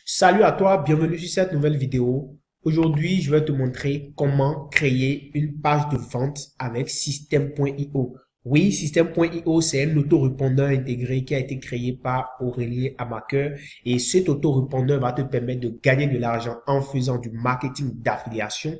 Salut à toi, bienvenue sur cette nouvelle vidéo. Aujourd'hui, je vais te montrer comment créer une page de vente avec System.io. Oui, System.io, c'est un autorépondeur intégré qui a été créé par Aurélien Amaker et cet autorépondeur va te permettre de gagner de l'argent en faisant du marketing d'affiliation.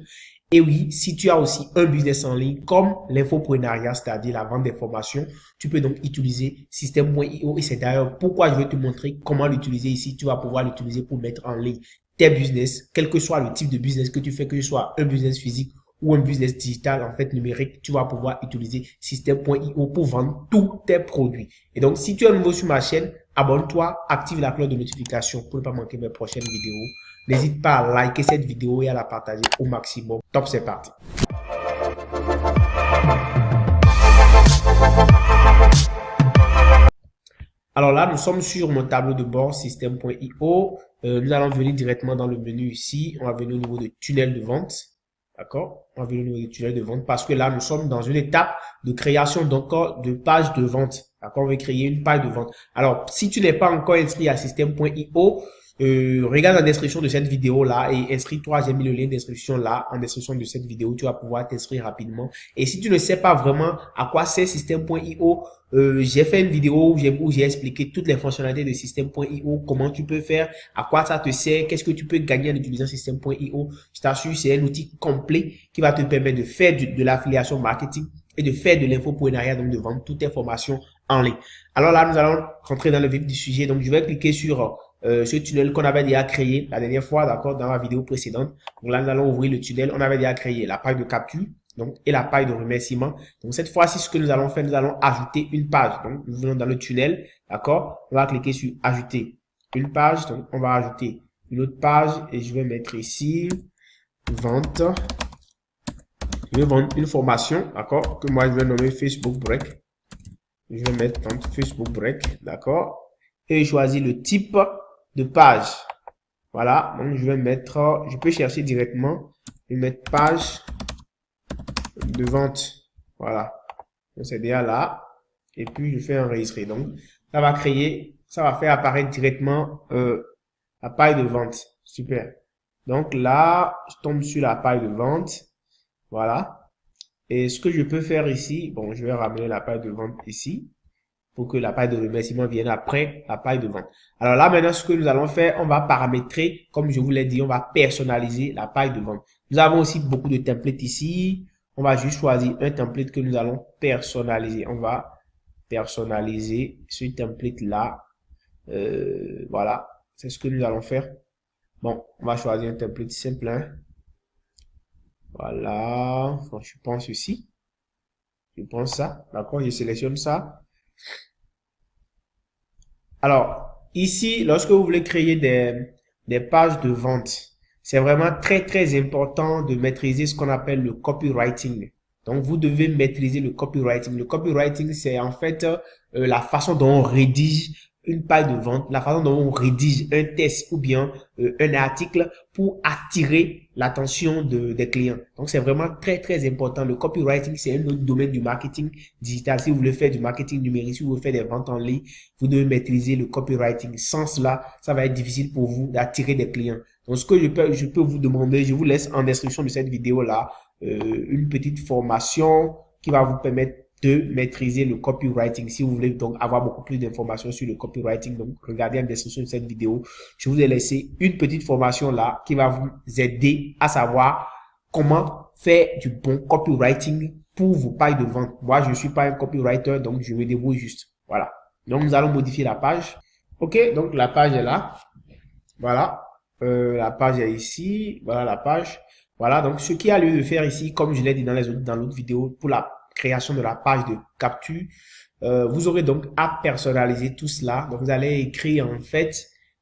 Et oui, si tu as aussi un business en ligne comme l'infoprenariat, c'est-à-dire la vente d'informations, tu peux donc utiliser System.io et c'est d'ailleurs pourquoi je vais te montrer comment l'utiliser ici. Tu vas pouvoir l'utiliser pour mettre en ligne tes business, quel que soit le type de business que tu fais, que ce soit un business physique ou un business digital, en fait numérique, tu vas pouvoir utiliser System.io pour vendre tous tes produits. Et donc, si tu es nouveau sur ma chaîne, abonne-toi, active la cloche de notification pour ne pas manquer mes prochaines vidéos. N'hésite pas à liker cette vidéo et à la partager au maximum. Top, c'est parti. Alors là, nous sommes sur mon tableau de bord System.io. Nous allons venir directement dans le menu ici. On va venir au niveau de tunnel de vente. D'accord? On va venir au niveau de tunnel de vente parce que là, nous sommes dans une étape de création donc de page de vente. D'accord? On va créer une page de vente. Alors, si tu n'es pas encore inscrit à System.io, regarde la description de cette vidéo là et inscris-toi. J'ai mis le lien d'inscription là en description de cette vidéo. Tu vas pouvoir t'inscrire rapidement. Et si tu ne sais pas vraiment à quoi c'est System.io, j'ai fait une vidéo où j'ai expliqué toutes les fonctionnalités de System.io, comment tu peux faire, à quoi ça te sert, qu'est-ce que tu peux gagner en utilisant System.io. Je t'assure, c'est un outil complet qui va te permettre de faire de l'affiliation marketing et de faire de l'infoprenariat, donc de vendre toutes tes formations en ligne. Alors là, nous allons rentrer dans le vif du sujet. Donc, je vais cliquer sur ce tunnel qu'on avait déjà créé la dernière fois, d'accord, dans la vidéo précédente. Donc là, nous allons ouvrir le tunnel. On avait déjà créé la page de capture, donc, et la page de remerciement. Donc, cette fois-ci, ce que nous allons faire, nous allons ajouter une page. Donc, nous venons dans le tunnel, d'accord. On va cliquer sur ajouter une page. Donc, on va ajouter une autre page et je vais mettre ici vente. Je vais vendre une formation, d'accord, que moi, je vais nommer Facebook Break. Je vais mettre vente Facebook Break, d'accord. Et je choisis le type de page. Voilà, donc je vais mettre, je peux chercher directement et mettre page de vente. Voilà, donc c'est déjà là. Et puis je fais enregistrer. Donc ça va créer, ça va faire apparaître directement la page de vente. Super. Donc là, je tombe sur la page de vente. Voilà. Et ce que je peux faire ici, bon, je vais ramener la page de vente ici, pour que la page de remerciement vienne après la page de vente. Alors là, maintenant, ce que nous allons faire, on va paramétrer, comme je vous l'ai dit, on va personnaliser la page de vente. Nous avons aussi beaucoup de templates ici. On va juste choisir un template que nous allons personnaliser. On va personnaliser ce template-là. Voilà, c'est ce que nous allons faire. Bon, on va choisir un template simple, hein. Voilà, donc, je pense ici. Je prends ça, d'accord, je sélectionne ça. Alors, ici, lorsque vous voulez créer des pages de vente, c'est vraiment très important de maîtriser ce qu'on appelle le copywriting. Donc, vous devez maîtriser le copywriting. Le copywriting, c'est en fait la façon dont on rédige une page de vente, la façon dont on rédige un test ou bien un article pour attirer l'attention des clients. Donc, c'est vraiment très important. Le copywriting, c'est un autre domaine du marketing digital. Si vous voulez faire du marketing numérique, si vous voulez faire des ventes en ligne, vous devez maîtriser le copywriting. Sans cela, ça va être difficile pour vous d'attirer des clients. Donc, ce que je peux vous demander, je vous laisse en description de cette vidéo-là, une petite formation qui va vous permettre de maîtriser le copywriting. Si vous voulez donc avoir beaucoup plus d'informations sur le copywriting, donc regardez en description de cette vidéo. Je vous ai laissé une petite formation là qui va vous aider à savoir comment faire du bon copywriting pour vos pages de vente. Moi, je ne suis pas un copywriter, donc je me débrouille juste. Voilà. Donc, nous allons modifier la page. OK, donc la page est là. Voilà. La page est ici. Voilà la page. Voilà, donc ce qui a lieu de faire ici, comme je l'ai dit dans l'autre vidéo, pour la création de la page de capture, vous aurez donc à personnaliser tout cela. Donc, vous allez écrire en fait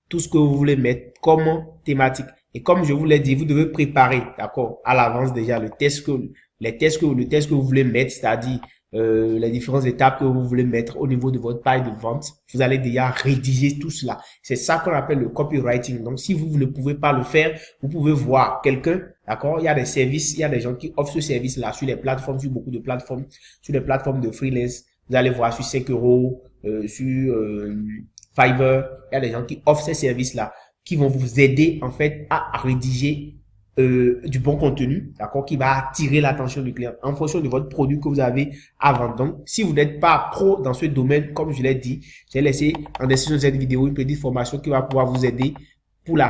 tout ce que vous voulez mettre comme thématique. Et comme je vous l'ai dit, vous devez préparer, d'accord, à l'avance déjà le test que vous voulez mettre, c'est-à-dire les différentes étapes que vous voulez mettre au niveau de votre page de vente. Vous allez déjà rédiger tout cela. C'est ça qu'on appelle le copywriting. Donc, si vous ne pouvez pas le faire, vous pouvez voir quelqu'un, d'accord? Il y a des services, il y a des gens qui offrent ce service-là sur les plateformes, sur beaucoup de plateformes, sur les plateformes de freelance. Vous allez voir sur 5 euros, sur Fiverr. Il y a des gens qui offrent ces services-là, qui vont vous aider en fait à rédiger du bon contenu, d'accord, qui va attirer l'attention du client en fonction de votre produit que vous avez à vendre. Donc, si vous n'êtes pas pro dans ce domaine, comme je l'ai dit, j'ai laissé en description de cette vidéo une petite formation qui va pouvoir vous aider pour la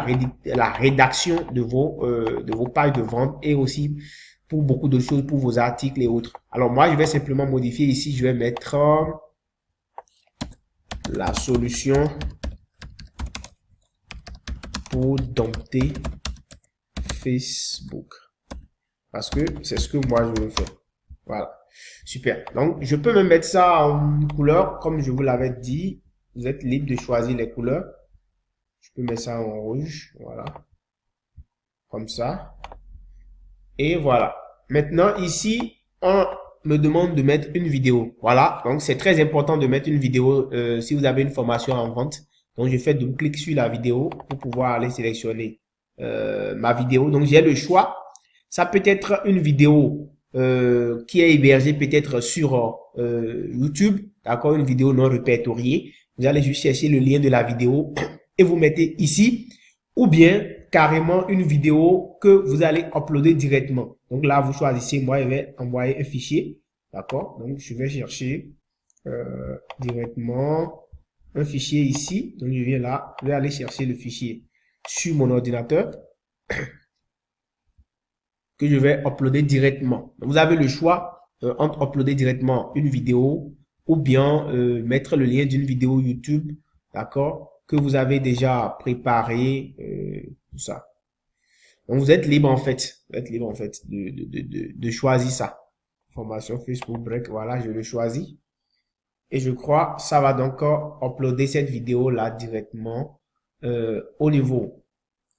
rédaction de vos pages de vente et aussi pour beaucoup de choses, pour vos articles et autres. Alors, moi, je vais simplement modifier ici, je vais mettre la solution pour dompter Facebook. Parce que c'est ce que moi je veux faire. Voilà. Super. Donc, je peux me mettre ça en couleur, comme je vous l'avais dit. Vous êtes libre de choisir les couleurs. Je peux mettre ça en rouge. Voilà. Comme ça. Et voilà. Maintenant, ici, on me demande de mettre une vidéo. Voilà. Donc, c'est très important de mettre une vidéo si vous avez une formation en vente. Donc, je fais double-clic sur la vidéo pour pouvoir aller sélectionner ma vidéo. Donc, j'ai le choix. Ça peut être une vidéo qui est hébergée peut-être sur YouTube. D'accord, une vidéo non répertoriée. Vous allez juste chercher le lien de la vidéo et vous mettez ici. Ou bien, carrément, une vidéo que vous allez uploader directement. Donc là, vous choisissez. Moi, je vais envoyer un fichier. D'accord, donc je vais chercher directement un fichier ici. Donc, je viens là. Je vais aller chercher le fichier sur mon ordinateur que je vais uploader directement. Donc, vous avez le choix entre uploader directement une vidéo ou bien mettre le lien d'une vidéo YouTube, d'accord, que vous avez déjà préparé, tout ça. Donc, vous êtes libre en fait, vous êtes libre en fait de choisir ça. Formation Facebook Break, voilà, je le choisis. Et je crois ça va donc uploader cette vidéo là directement au niveau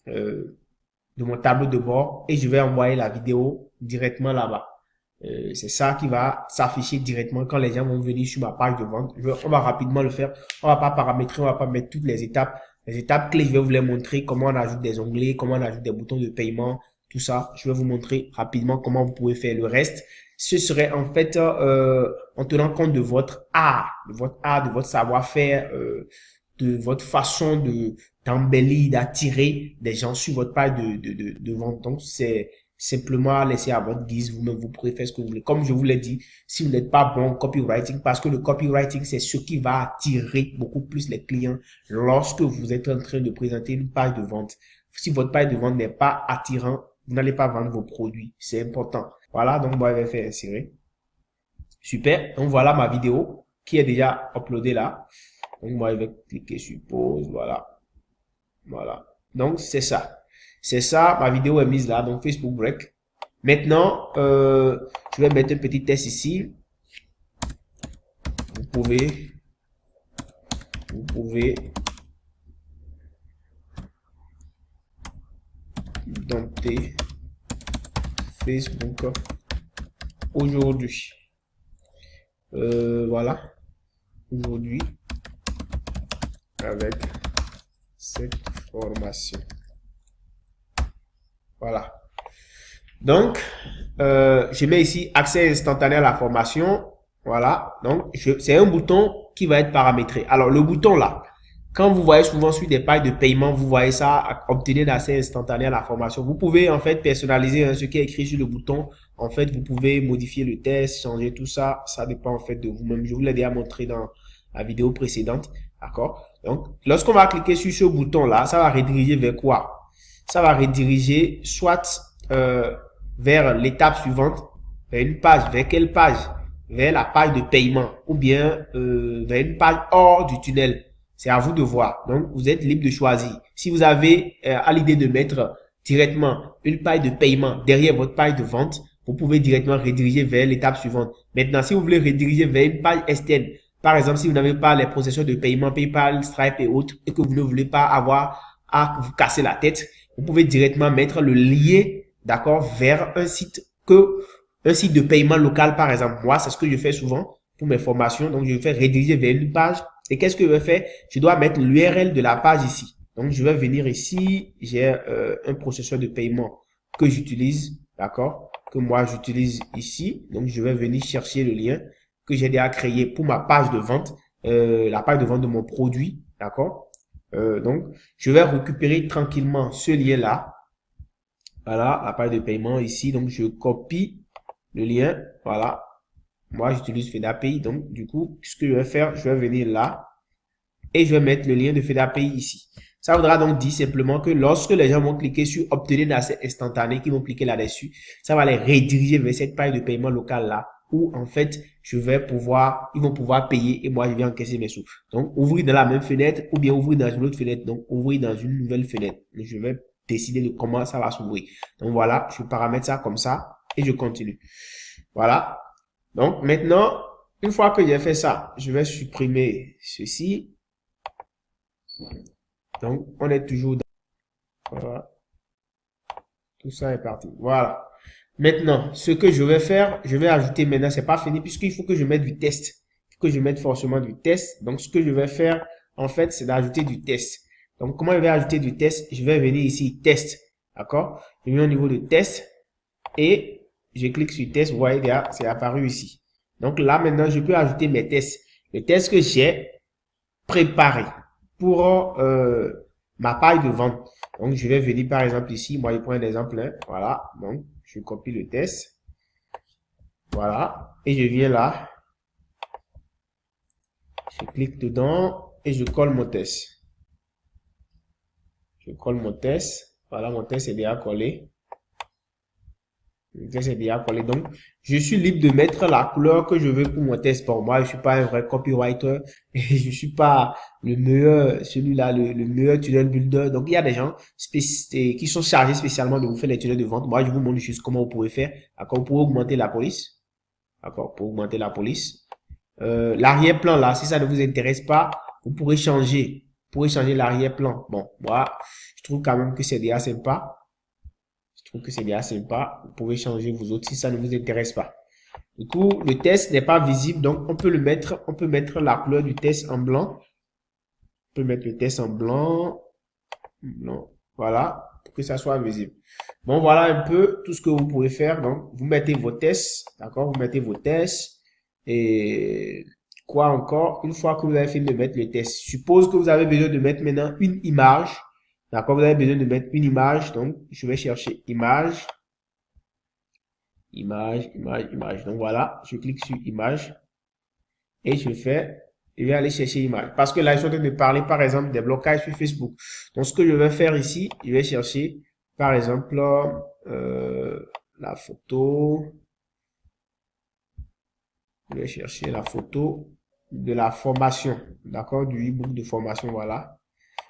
de mon tableau de bord et je vais envoyer la vidéo directement là-bas. C'est ça qui va s'afficher directement quand les gens vont venir sur ma page de vente. On va rapidement le faire. On va pas paramétrer, on va pas mettre toutes les étapes. Les étapes clés, je vais vous les montrer comment on ajoute des onglets, comment on ajoute des boutons de paiement, tout ça. Je vais vous montrer rapidement comment vous pouvez faire le reste. Ce serait en fait en tenant compte de votre art, de votre savoir-faire, de votre façon d'embellir, d'attirer des gens sur votre page de vente. Donc, c'est simplement laisser à votre guise. Vous-même, vous pouvez faire ce que vous voulez. Comme je vous l'ai dit, si vous n'êtes pas bon en copywriting, parce que le copywriting, c'est ce qui va attirer beaucoup plus les clients lorsque vous êtes en train de présenter une page de vente. Si votre page de vente n'est pas attirant, vous n'allez pas vendre vos produits. C'est important. Voilà, donc moi, je vais faire insérer. Super. Donc, voilà ma vidéo qui est déjà uploadée là. Donc, moi, je vais cliquer sur pause. Voilà. Voilà. Donc, c'est ça. C'est ça. Ma vidéo est mise là. Donc, Facebook Break. Maintenant, je vais mettre un petit test ici. Vous pouvez dompter Facebook aujourd'hui. Voilà. Aujourd'hui. Avec cette formation. Voilà. Donc, je mets ici accès instantané à la formation. Voilà. Donc, c'est un bouton qui va être paramétré. Alors, le bouton là, quand vous voyez souvent sur des pages de paiement, vous voyez ça, obtenir l'accès instantané à la formation. Vous pouvez en fait personnaliser ce qui est écrit sur le bouton. En fait, vous pouvez modifier le texte, changer tout ça. Ça dépend en fait de vous-même. Je vous l'ai déjà montré dans la vidéo précédente. D'accord? Donc, lorsqu'on va cliquer sur ce bouton-là, ça va rediriger vers quoi? Ça va rediriger soit vers l'étape suivante, vers une page. Vers quelle page? Vers la page de paiement ou bien vers une page hors du tunnel. C'est à vous de voir. Donc, vous êtes libre de choisir. Si vous avez à l'idée de mettre directement une page de paiement derrière votre page de vente, vous pouvez directement rediriger vers l'étape suivante. Maintenant, si vous voulez rediriger vers une page externe, par exemple, si vous n'avez pas les processus de paiement, PayPal, Stripe et autres, et que vous ne voulez pas avoir à vous casser la tête, vous pouvez directement mettre le lien, d'accord, vers un site de paiement local, par exemple. Moi, c'est ce que je fais souvent pour mes formations. Donc, je vais faire rediriger vers une page. Et qu'est-ce que je vais faire? Je dois mettre l'URL de la page ici. Donc, je vais venir ici. J'ai un processeur de paiement que j'utilise, d'accord, que moi, j'utilise ici. Donc, je vais venir chercher le lien que j'ai déjà créé pour ma page de vente, la page de vente de mon produit, d'accord. Donc, je vais récupérer tranquillement ce lien-là. Voilà, la page de paiement ici. Donc, je copie le lien. Voilà. Moi, j'utilise FedAPI. Donc, du coup, ce que je vais faire, je vais venir là et je vais mettre le lien de FedAPI ici. Ça voudra donc dire simplement que lorsque les gens vont cliquer sur obtenir l'accès instantané, qui vont cliquer là-dessus, ça va les rediriger vers cette page de paiement local là, où en fait, ils vont pouvoir payer et moi, je vais encaisser mes sous. Donc, ouvrir dans la même fenêtre ou bien ouvrir dans une autre fenêtre. Donc, ouvrir dans une nouvelle fenêtre. Je vais décider de comment ça va s'ouvrir. Donc, voilà, je paramètre ça comme ça et je continue. Voilà. Donc, maintenant, une fois que j'ai fait ça, je vais supprimer ceci. Donc, on est toujours dans... Voilà. Tout ça est parti. Voilà. Maintenant, ce que je vais faire, je vais ajouter maintenant, c'est pas fini puisqu'il faut que je mette du test. Il faut que je mette forcément du test. Donc, ce que je vais faire, en fait, c'est d'ajouter du test. Donc, comment je vais ajouter du test? Je vais venir ici, test. D'accord? Je viens au niveau de test et je clique sur test. Vous voyez, c'est apparu ici. Donc, là, maintenant, je peux ajouter mes tests. Les tests que j'ai préparés pour ma page de vente. Donc, je vais venir par exemple ici. Moi, je prends un exemple. Hein, voilà. Donc, je copie le test. Voilà. Et je viens là. Je clique dedans et je colle mon test. Je colle mon test. Voilà, mon test est déjà collé. Le test est déjà collé. Donc, je suis libre de mettre la couleur que je veux pour mon test. Pour moi, je suis pas un vrai copywriter et je suis pas le meilleur, celui-là, le meilleur tunnel builder. Donc, il y a des gens qui sont chargés spécialement de vous faire les tunnels de vente. Moi, je vous montre juste comment vous pouvez faire. D'accord, vous pouvez augmenter la police. D'accord, pour augmenter la police. L'arrière-plan, là, si ça ne vous intéresse pas, vous pourrez changer. Vous pourrez changer l'arrière-plan. Bon, moi, je trouve quand même que c'est déjà sympa. Je trouve que c'est bien sympa. Vous pouvez changer vous autres si ça ne vous intéresse pas. Du coup, le test n'est pas visible, donc on peut mettre la couleur du test en blanc. On peut mettre le test en blanc. Blanc. Voilà, pour que ça soit visible. Bon, voilà un peu tout ce que vous pouvez faire. Donc, vous mettez vos tests, d'accord? Vous mettez vos tests. Et quoi encore? Une fois que vous avez fini de mettre le test, suppose que vous avez besoin de mettre maintenant une image. D'accord, vous avez besoin de mettre une image, donc je vais chercher image, image. Donc voilà, je clique sur image et je vais aller chercher image. Parce que là, je suis en train de parler par exemple des blocages sur Facebook. Donc ce que je vais faire ici, je vais chercher par exemple la photo. Je vais chercher la photo de la formation, d'accord, du e-book de formation, voilà.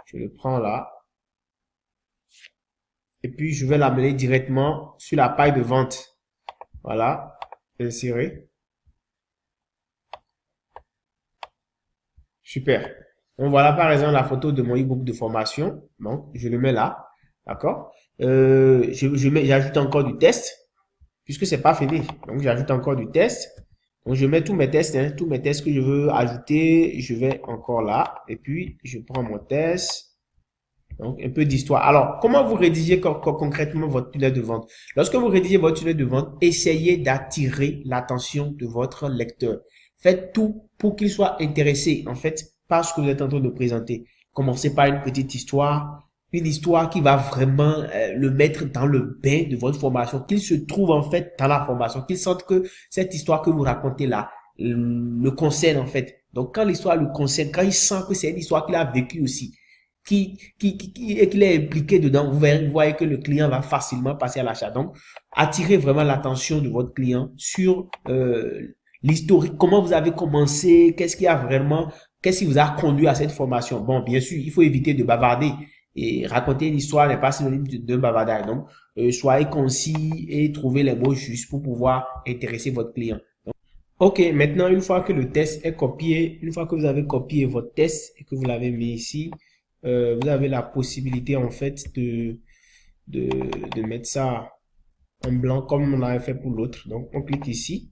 Je le prends là. Et puis, je vais l'amener directement sur la page de vente. Voilà, insérer. Super. Donc, voilà par exemple la photo de mon e-book de formation. Donc, je le mets là. D'accord. J'ajoute encore du test, puisque c'est pas fini. Donc, j'ajoute encore du test. Donc, je mets tous mes tests, hein, tous mes tests que je veux ajouter. Je vais encore là. Et puis, je prends mon test. Donc, un peu d'histoire. Alors, comment vous rédigez concrètement votre tunnel de vente? Lorsque vous rédigez votre tunnel de vente, essayez d'attirer l'attention de votre lecteur. Faites tout pour qu'il soit intéressé, en fait, par ce que vous êtes en train de présenter. Commencez par une histoire qui va vraiment le mettre dans le bain de votre formation, qu'il se trouve en fait dans la formation, qu'il sente que cette histoire que vous racontez là le concerne en fait. Donc, quand l'histoire le concerne, quand il sent que c'est une histoire qu'il a vécue aussi, et qu'il est impliqué dedans, vous voyez que le client va facilement passer à l'achat. Donc, attirez vraiment l'attention de votre client sur l'historique, comment vous avez commencé, qu'est-ce qui vous a conduit à cette formation. Bon, bien sûr, il faut éviter de bavarder et raconter une histoire n'est pas synonyme de bavardage. Donc, soyez concis et trouvez les mots justes pour pouvoir intéresser votre client. Donc, ok, maintenant, une fois que le test est copié, une fois que vous avez copié votre test et que vous l'avez mis ici, vous avez la possibilité en fait de mettre ça en blanc comme on avait fait pour l'autre. Donc on clique ici,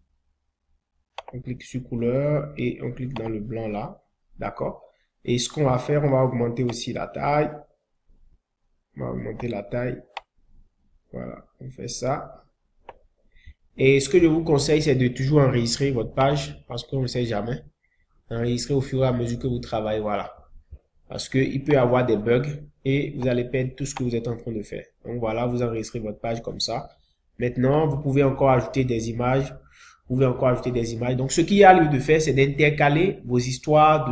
on clique sur couleur et on clique dans le blanc là, d'accord. Et ce qu'on va faire, on va augmenter aussi la taille. On va augmenter la taille. Voilà, on fait ça. Et ce que je vous conseille, c'est de toujours enregistrer votre page parce qu'on ne sait jamais. Enregistrer au fur et à mesure que vous travaillez, voilà. parce que il peut y avoir des bugs et vous allez perdre tout ce que vous êtes en train de faire. Donc voilà, vous enregistrez votre page comme ça. Maintenant, vous pouvez encore ajouter des images. Vous pouvez encore ajouter des images. Donc, ce qu'il y a lieu de faire, c'est d'intercaler vos histoires,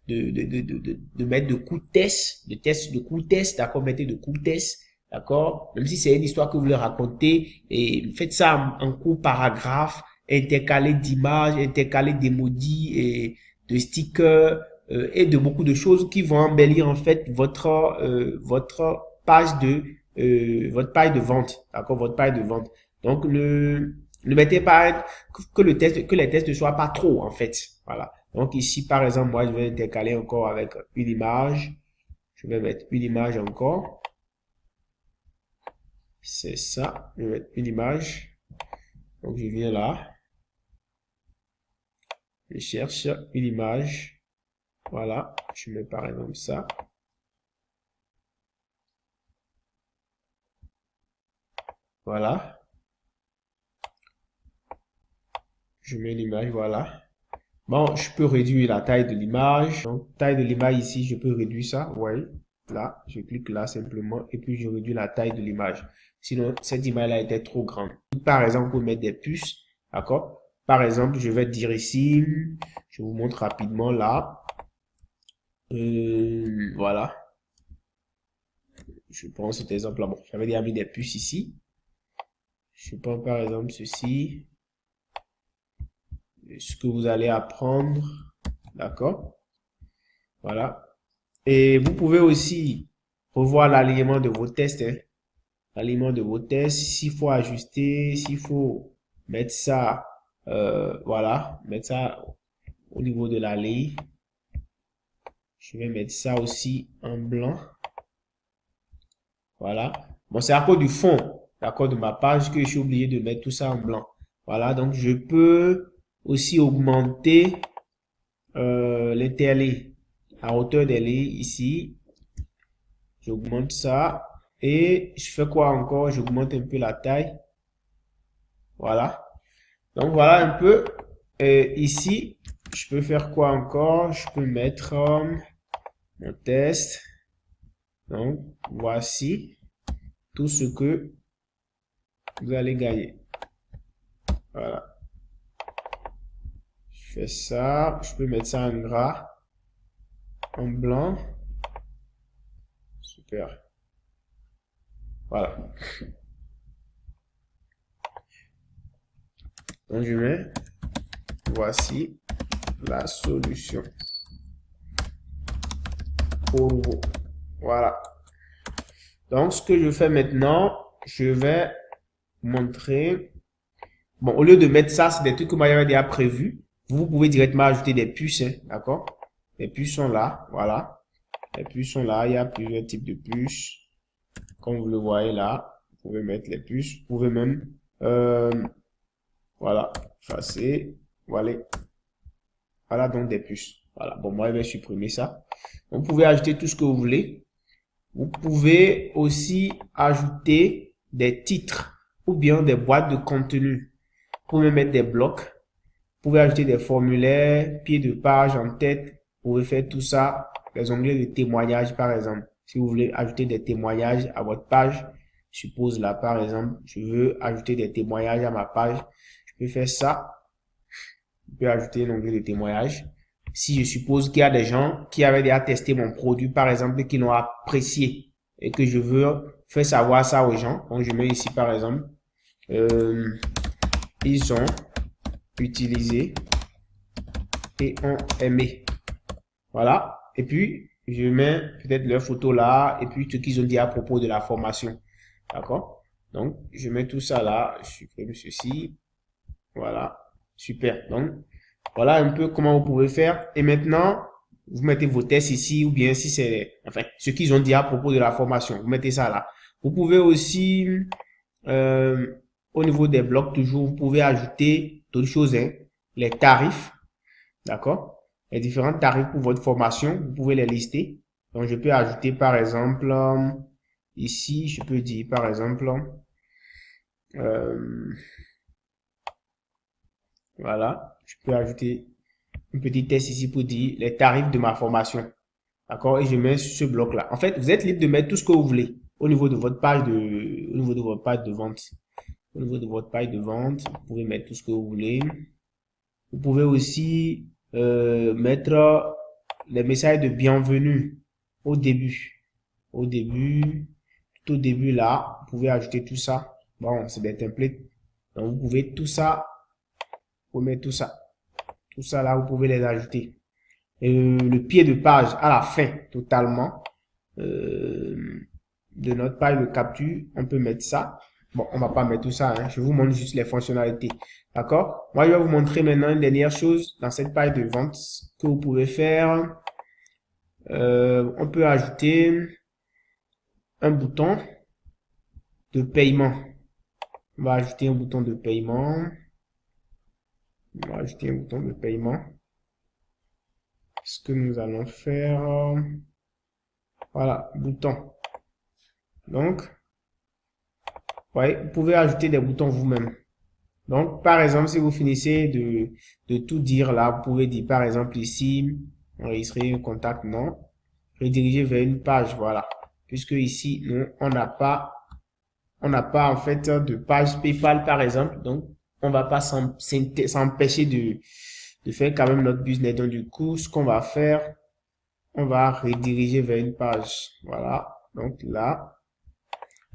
de mettre de coups de test, de coups de test, d'accord, mettez de coups de test, d'accord. Même si c'est une histoire que vous voulez raconter, et faites ça en court paragraphe, intercaler d'images, intercaler d'emojis et de stickers, et de beaucoup de choses qui vont embellir en fait votre page de vente, d'accord, votre page de vente. Donc ne mettez pas que les tests ne soient pas trop en fait, voilà. Donc ici par exemple moi je vais intercaler encore avec une image, je vais mettre une image encore, c'est ça, je vais mettre une image. Donc je viens là, je cherche une image. Voilà, je mets par exemple ça. Voilà. Je mets l'image, voilà. Bon, je peux réduire la taille de l'image. Donc, taille de l'image ici, je peux réduire ça. Oui, là, je clique là simplement et puis je réduis la taille de l'image. Sinon, cette image-là était trop grande. Par exemple, pour mettre des puces, d'accord? Par exemple, je vais dire ici, je vous montre rapidement là. Voilà. Je prends cet exemple-là. Bon, j'avais déjà mis des puces ici. Je prends par exemple ceci, ce que vous allez apprendre, d'accord? Voilà. Et vous pouvez aussi revoir l'alignement de vos tests, hein. L'alignement de vos tests, s'il faut ajuster, s'il faut mettre ça, voilà, mettre ça au niveau de la ligne. Je vais mettre ça aussi en blanc. Voilà. Bon, c'est à cause du fond, d'accord, de ma page que je suis obligé de mettre tout ça en blanc. Voilà, donc je peux aussi augmenter l'interlace, la hauteur des lignes ici. J'augmente ça. Et je fais quoi encore? J'augmente un peu la taille. Voilà. Donc voilà un peu. Ici, je peux faire quoi encore? Je peux mettre mon test. Donc voici tout ce que vous allez gagner. Voilà. Je fais ça. Je peux mettre ça en gras, en blanc. Super. Voilà. Donc je mets, voici la solution pour vous. Voilà. Donc ce que je fais maintenant, je vais montrer. Bon, au lieu de mettre ça, c'est des trucs que moi j'avais déjà prévu. Vous pouvez directement ajouter des puces, hein, d'accord? Les puces sont là, voilà. Les puces sont là, il y a plusieurs types de puces. Comme vous le voyez là, vous pouvez mettre les puces. Vous pouvez même, voilà, effacer, voilà. Voilà donc des puces. Voilà, bon, moi je vais supprimer ça. Vous pouvez ajouter tout ce que vous voulez. Vous pouvez aussi ajouter des titres ou bien des boîtes de contenu. Vous pouvez mettre des blocs. Vous pouvez ajouter des formulaires, pieds de page, en tête. Vous pouvez faire tout ça. Les onglets de témoignages, par exemple. Si vous voulez ajouter des témoignages à votre page, je suppose là, par exemple, je veux ajouter des témoignages à ma page. Je peux faire ça. Je peux ajouter un onglet de témoignages. Si je suppose qu'il y a des gens qui avaient déjà testé mon produit, par exemple, qui l'ont apprécié et que je veux faire savoir ça aux gens. Donc, je mets ici, par exemple, ils ont utilisé et ont aimé. Voilà. Et puis, je mets peut-être leur photo là et puis ce qu'ils ont dit à propos de la formation. D'accord? Donc, je mets tout ça là. Je supprime ceci. Voilà. Super. Donc, voilà un peu comment vous pouvez faire. Et maintenant, vous mettez vos tests ici ou bien si c'est, enfin, ce qu'ils ont dit à propos de la formation. Vous mettez ça là. Vous pouvez aussi, au niveau des blocs, toujours, vous pouvez ajouter d'autres choses, hein, les tarifs. D'accord? Les différents tarifs pour votre formation, vous pouvez les lister. Donc, je peux ajouter, par exemple, ici, je peux dire, par exemple, voilà, je peux ajouter un petit test ici pour dire les tarifs de ma formation. D'accord? Et je mets sur ce bloc-là. En fait, vous êtes libre de mettre tout ce que vous voulez au niveau de votre page au niveau de votre page de vente. Au niveau de votre page de vente, vous pouvez mettre tout ce que vous voulez. Vous pouvez aussi mettre les messages de bienvenue au début. Au début, tout au début là, vous pouvez ajouter tout ça. Bon, c'est des templates. Donc, vous pouvez tout ça, vous mettre tout ça. Tout ça là, vous pouvez les ajouter. Le pied de page à la fin, totalement, de notre page de capture, on peut mettre ça. Bon, on va pas mettre tout ça, hein. Je vous montre juste les fonctionnalités. D'accord? Moi, je vais vous montrer maintenant une dernière chose dans cette page de vente que vous pouvez faire. On peut ajouter un bouton de paiement. On va ajouter un bouton de paiement. On va ajouter un bouton de paiement. Ce que nous allons faire, voilà, bouton. Donc, ouais, vous pouvez ajouter des boutons vous-même. Donc, par exemple, si vous finissez de tout dire là, vous pouvez dire, par exemple, ici, enregistrer un contact, non. Rediriger vers une page, voilà. Puisque ici, nous, on n'a pas en fait de page PayPal, par exemple. Donc, on va pas s'empêcher de faire quand même notre business. Donc, du coup, ce qu'on va faire, on va rediriger vers une page. Voilà. Donc, là.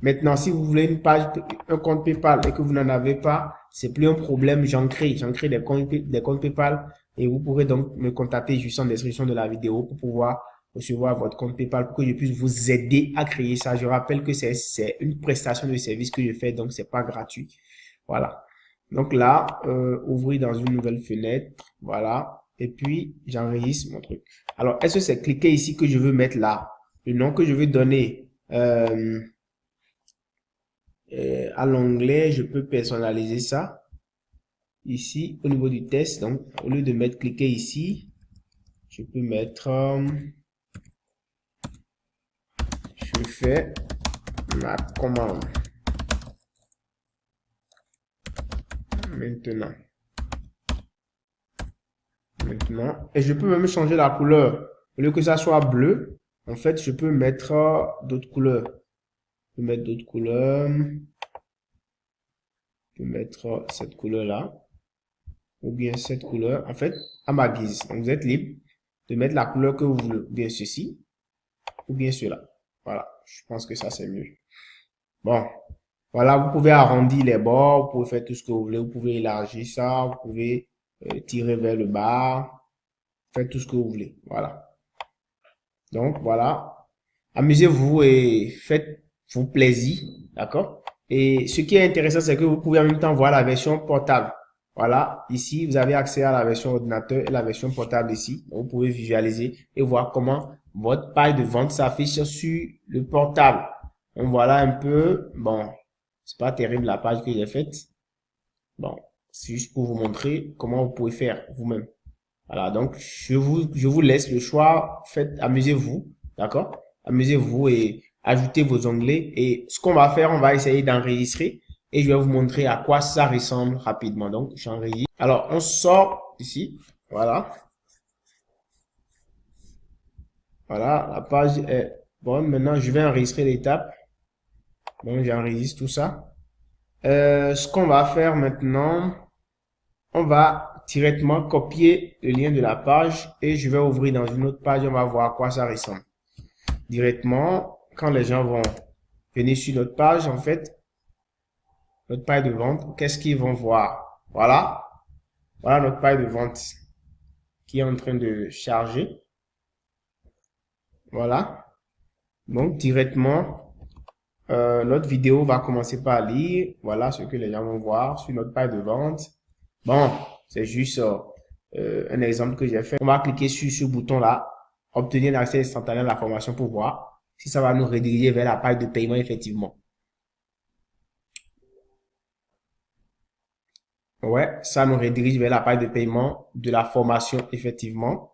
Maintenant, si vous voulez une page, un compte PayPal et que vous n'en avez pas, c'est plus un problème. J'en crée des comptes PayPal et vous pourrez donc me contacter juste en description de la vidéo pour pouvoir recevoir votre compte PayPal pour que je puisse vous aider à créer ça. Je rappelle que c'est une prestation de service que je fais, donc c'est pas gratuit. Voilà. Donc là, ouvrir dans une nouvelle fenêtre. Voilà. Et puis, j'enregistre mon truc. Alors, est-ce que c'est cliquer ici que je veux mettre là? Le nom que je veux donner, à l'onglet, je peux personnaliser ça. Ici, au niveau du test, donc, au lieu de mettre cliquer ici, je peux mettre, je fais ma commande. Maintenant. Et je peux même changer la couleur. Au lieu que ça soit bleu, en fait, je peux mettre d'autres couleurs. Je peux mettre d'autres couleurs. Je peux mettre cette couleur-là. Ou bien cette couleur. En fait, à ma guise. Donc, vous êtes libre de mettre la couleur que vous voulez. Ou bien ceci. Ou bien cela. Voilà. Je pense que ça, c'est mieux. Bon. Voilà, vous pouvez arrondir les bords. Vous pouvez faire tout ce que vous voulez. Vous pouvez élargir ça. Vous pouvez tirer vers le bas. Faites tout ce que vous voulez. Voilà. Donc, voilà. Amusez-vous et faites-vous plaisir. D'accord? Et ce qui est intéressant, c'est que vous pouvez en même temps voir la version portable. Voilà. Ici, vous avez accès à la version ordinateur et la version portable ici. Donc, vous pouvez visualiser et voir comment votre page de vente s'affiche sur le portable. Donc, voilà un peu. Bon, c'est pas terrible la page que j'ai faite. Bon, c'est juste pour vous montrer comment vous pouvez faire vous-même. Voilà, donc je vous laisse le choix. Faites, amusez-vous, d'accord? Amusez-vous et ajoutez vos onglets. Et ce qu'on va faire, on va essayer d'enregistrer et je vais vous montrer à quoi ça ressemble rapidement. Donc, j'enregistre. Alors, on sort ici. Voilà. Voilà, la page est bonne. Maintenant, je vais enregistrer l'étape. Donc, j'enregistre tout ça. Ce qu'on va faire maintenant, on va directement copier le lien de la page et je vais ouvrir dans une autre page. On va voir à quoi ça ressemble. Directement, quand les gens vont venir sur notre page, en fait, notre page de vente, qu'est-ce qu'ils vont voir? Voilà. Voilà notre page de vente qui est en train de charger. Voilà. Donc, directement, notre vidéo va commencer par lire. Voilà ce que les gens vont voir sur notre page de vente. Bon, c'est juste un exemple que j'ai fait. On va cliquer sur ce bouton-là, obtenir un accès instantané à la formation pour voir si ça va nous rediriger vers la page de paiement effectivement. Ouais, ça nous redirige vers la page de paiement de la formation effectivement.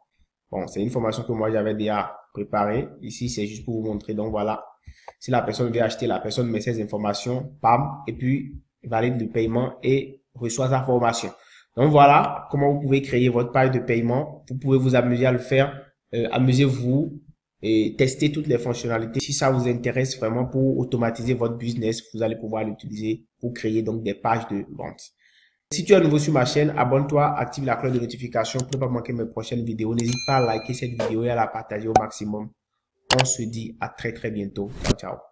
Bon, c'est une formation que moi j'avais déjà préparée. Ici, c'est juste pour vous montrer. Donc voilà, si la personne veut acheter, la personne met ses informations, pam, et puis valide le paiement et reçoit sa formation. Donc voilà comment vous pouvez créer votre page de paiement. Vous pouvez vous amuser à le faire. Amusez-vous et tester toutes les fonctionnalités. Si ça vous intéresse vraiment pour automatiser votre business, vous allez pouvoir l'utiliser pour créer donc des pages de vente. Si tu es nouveau sur ma chaîne, abonne-toi, active la cloche de notification pour ne pas manquer mes prochaines vidéos. N'hésite pas à liker cette vidéo et à la partager au maximum. On se dit à très bientôt. Ciao, ciao.